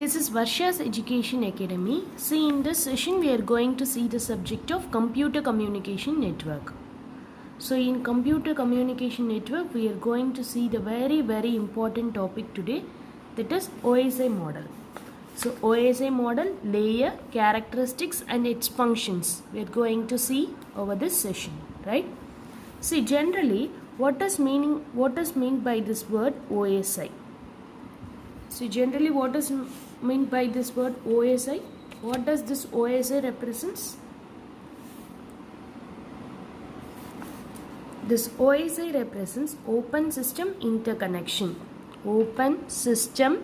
This is Varsha's Education Academy. See, in this session we are going to see the subject of computer communication network. So in computer communication network we are going to see the very important topic today, that is OSI model. So OSI model, layer, characteristics and its functions we are going to see over this session, right? See, generally what is meant by this word OSI? So generally what is meant by this word OSI? What does this OSI represents? This OSI represents open system interconnection. Open system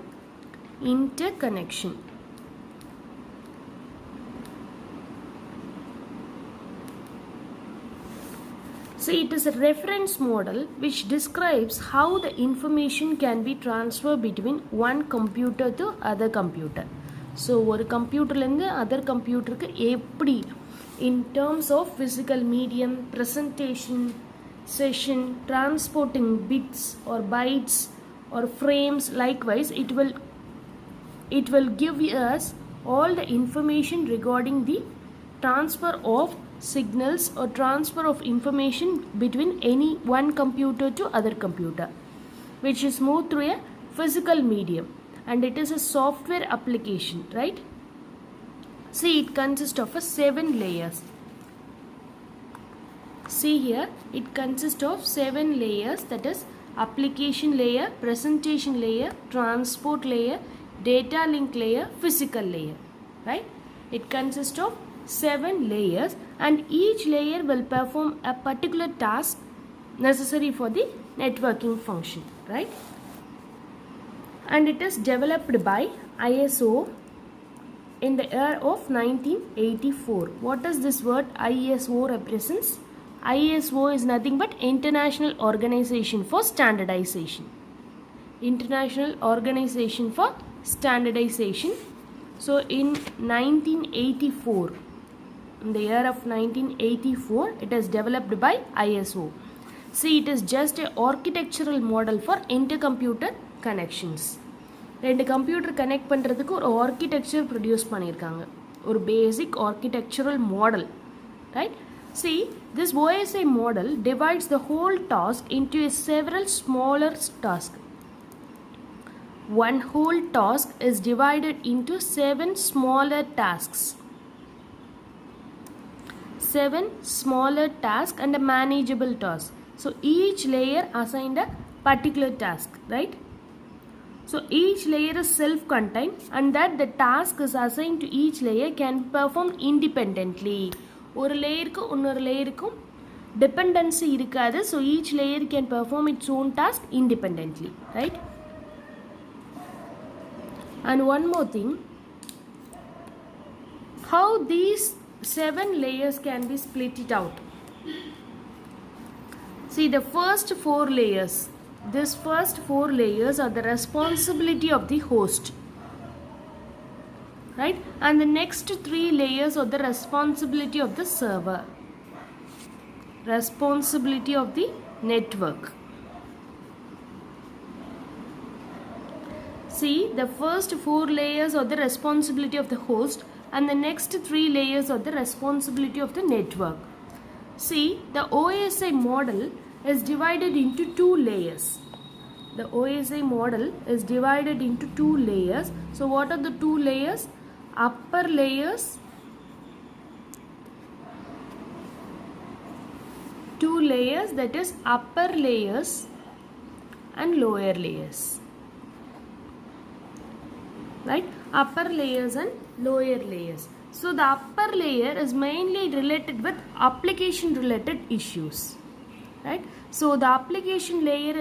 interconnection. See, it is a reference model which describes how the information can be transferred between one computer to other computer. So, one computer lende other computer ku eppadi in terms of physical medium, presentation, session, transporting bits or bytes or frames. Likewise, it will give us all the information regarding the transfer of signals or transfer of information between any one computer to other computer, which is moved through a physical medium, and it is a software application, right? See, it consists of 7 layers. See here, it consists of 7 layers, that is application layer, presentation layer, transport layer, data link layer, physical layer, right? It consists of 7 layers, and each layer will perform a particular task necessary for the networking function, right? And it is developed by ISO in the year of 1984. What does this word ISO represents? ISO is nothing but International Organization for Standardization. International Organization for Standardization. So in 1984, in the year of 1984, it is developed by ISO. See, it is just a architectural model for intercomputer connections. ரெண்டு computer connect பண்ணுறதுக்கு ஒரு architecture produce பண்ணியிருக்காங்க, ஒரு basic architectural model, right? See, this OSI model divides the whole task into several smaller tasks. One whole task is divided into 7 smaller tasks. 7 smaller tasks and a manageable task. So each layer assigned a particular task, right? So each layer is self-contained, and that the task is assigned to each layer can be performed independently. ஒரு லேயருக்கு இன்னொரு லேயருக்கும் dependency இருக்காது. So each layer can perform its own task independently, right? And one more thing, how these 7 layers can be split it out. See, the first 4 layers, these first 4 layers are the responsibility of the host, right? And the next 3 layers are the responsibility of the server, responsibility of the network. See, the first 4 layers are the responsibility of the host, and the next 3 layers are the responsibility of the network. See, the OSI model is divided into 2 layers. The OSI model is divided into 2 layers. So what are the 2 layers? Upper layers, 2 layers, that is upper layers and lower layers, right? Upper layers and lower layers. So the upper layer is mainly related with application related issues, right? So the application layer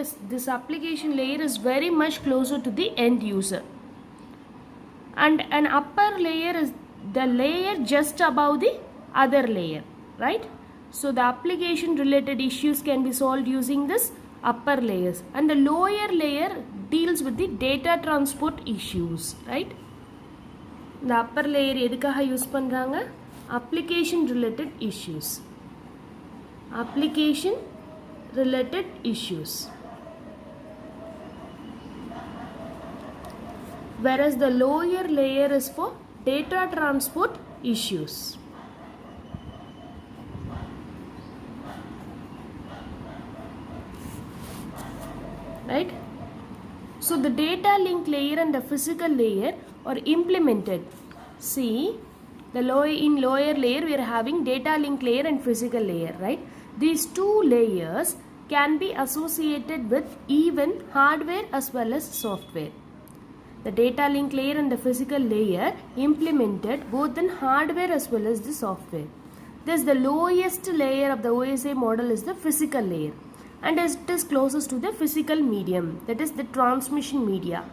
is very much closer to the end user, and an upper layer is the layer just above the other layer, right? So the application related issues can be solved using this upper layers, and the lower layer deals with the data transport issues, right? The upper layer எதுக்காக use பண்றாங்க? Application related issues. Application related issues. whereas the lower layer is for data transport issues. Right? So the data link layer and the physical layer are implemented. See, in lower layer we are having data link layer and physical layer, right? These two layers can be associated with even hardware as well as software. The data link layer and the physical layer implemented both in hardware as well as the software. Thus the lowest layer of the OSI model is the physical layer, and it is closest to the physical medium, that is the transmission media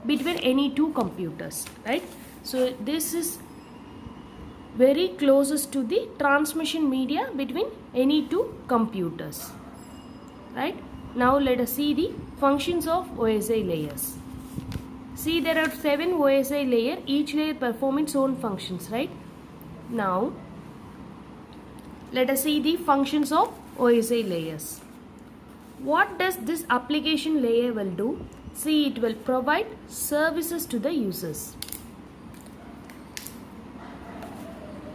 between any two computers, right? So this is very closest to the transmission media between any two computers, right? Now let us see the functions of OSI layers. See, there are 7 OSI layers, each layer performing its own functions, right? Now let us see the functions of OSI layers. What does this application layer will do? See, it will provide services to the users.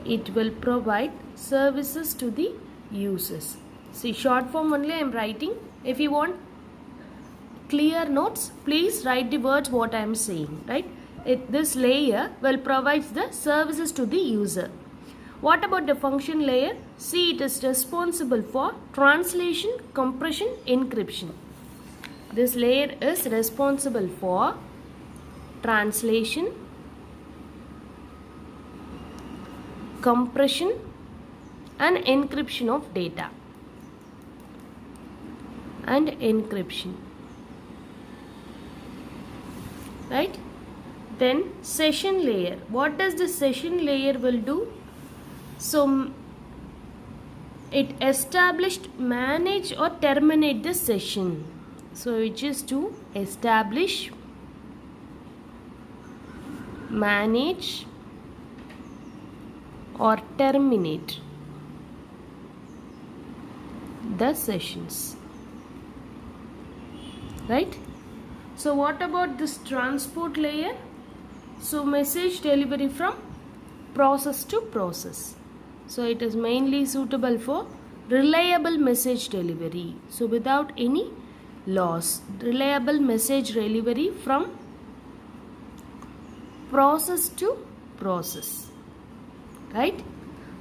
It will provide services to the users. See, short form only I am writing. If you want clear notes, please write the words what I am saying, right? This layer will provide the services to the user. What about the function layer? See, it is responsible for translation, compression, encryption. This layer is responsible for translation, compression and encryption of data. And encryption. Right? Then session layer. What does the session layer will do? So it established, manage or terminate the session. So which is to establish, manage or terminate the sessions, right? So what about this transport layer? So message delivery from process to process. So it is mainly suitable for reliable message delivery. So without any loss, reliable message delivery from process to process, right?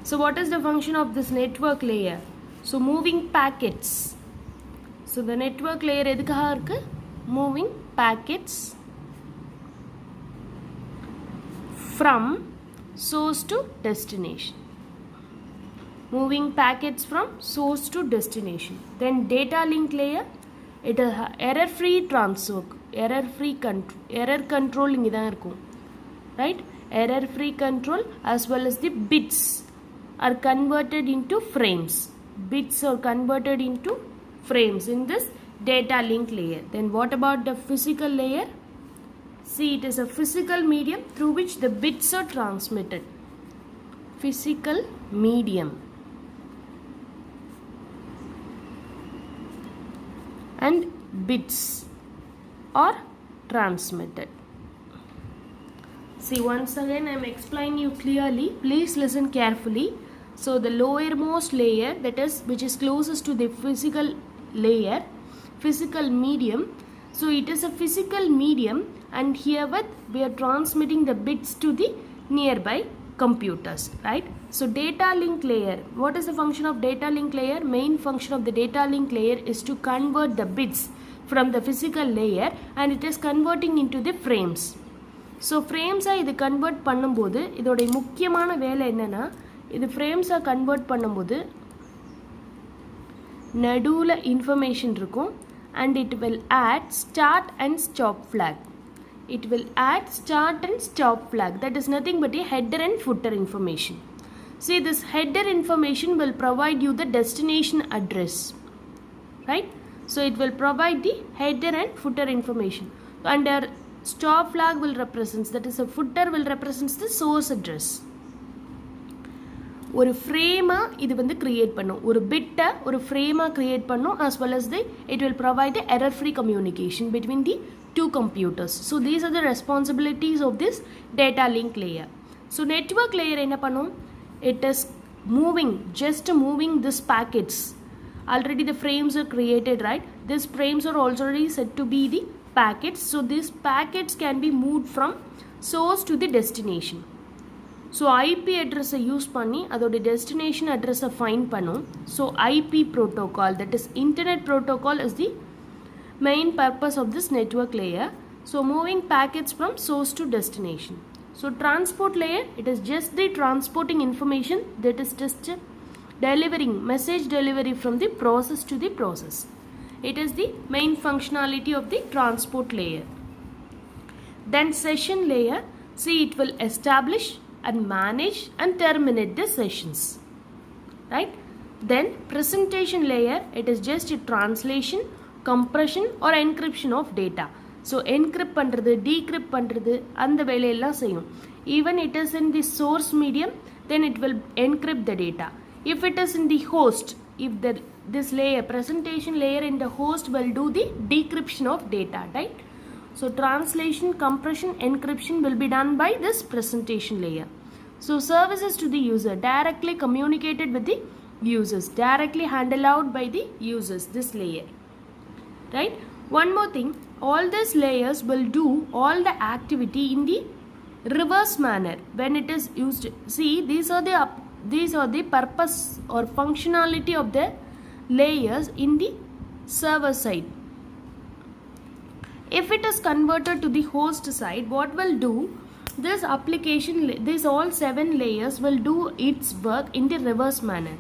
So what is the function of this network layer? So moving packets. So the network layer edukkaga irukku? Moving packets from source to destination. Moving packets from source to destination. Then data link layer, it is error free transfer, error control inga dhaan irukum, right? Error free control as well as the bits are converted into frames. Bits are converted into frames in this data link layer. Then what about the physical layer? See, it is a physical medium through which the bits are transmitted. Physical medium. And bits are transmitted. See, once again I am explaining you clearly. Please listen carefully. So the lowermost layer, that is which is closest to the physical layer, physical medium. So it is a physical medium, and herewith we are transmitting the bits to the nearby computers, right? So data link layer, what is the function of data link layer? Main function of the data link layer is to convert the bits from the physical layer, and it is converting into the frames. So frames இது convert பண்ணும்போது இதோட முக்கியமான வேலை என்னன்னா, இது frames convert பண்ணும்போது நடுவுல information இருக்கும், and it will add start and stop flag. It will add start and stop flag. That is nothing but a header and footer information. See, this header information will provide you the destination address, right? So it will provide the header and footer information. Under stop flag will represent, that is a footer will represent the source address. ஒரு ஃப்ரேமாக இது வந்து create பண்ணும், ஒரு பிட்டை ஒரு ஃப்ரேமாக create பண்ணும், as well as it will provide the error free communication between the two computers. So these are the responsibilities of this data link layer. So network layer என்ன பண்ணும், it is just moving these packets. Already the frames are created, right? These frames are already set to be the packets. So these packets can be moved from source to the destination. So IP address use பண்ணி அதோட destination address find பண்ணும். So IP protocol, that is internet protocol, is the main purpose of this network layer. So moving packets from source to destination. So transport layer, it is just the transporting information, that is just delivering message delivery from the process to the process. It is the main functionality of the transport layer. Then session layer, see, it will establish and manage and terminate the sessions, right? Then presentation layer, it is just a translation, compression or encryption of data. So encrypt பண்றது, decrypt பண்றது, அந்த வேலையெல்லாம் செய்யும். Even it is in the source medium, then it will encrypt the data. If it is in the host, if this layer, presentation layer in the host, will do the decryption of data, right? So translation, compression, encryption will be done by this presentation layer. So services to the user, directly communicated with the users, directly handled out by the users, this layer, right? One more thing, all these layers will do all the activity in the reverse manner when it is used. See, these are the purpose or functionality of the layers in the server side. If it is converted to the host side, what will do, this application, these all 7 layers will do its work in the reverse manner.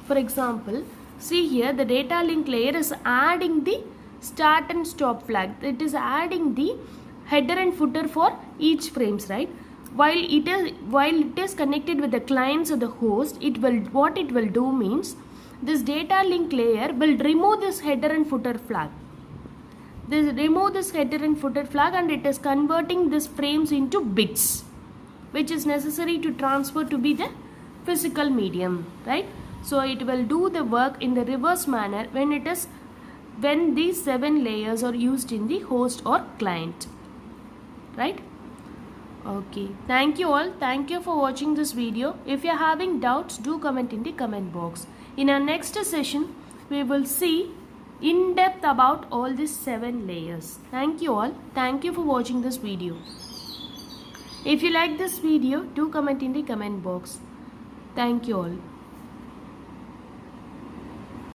For example, see here, the data link layer is adding the start and stop flag. It is adding the header and footer for each frames, right? While it is connected with the clients or the host, what it will do means, this data link layer will remove this header and footer flag. Remove this header and footer flag, and it is converting these frames into bits, which is necessary to transfer to be the physical medium, right? So it will do the work in the reverse manner when these 7 layers are used in the host or client, right? Okay, thank you all. Thank you for watching this video. If you are having doubts, do comment in the comment box. In our next session, we will see in depth about all these 7 layers. Thank you all. Thank you for watching this video. If you like this video, do comment in the comment box. Thank you all.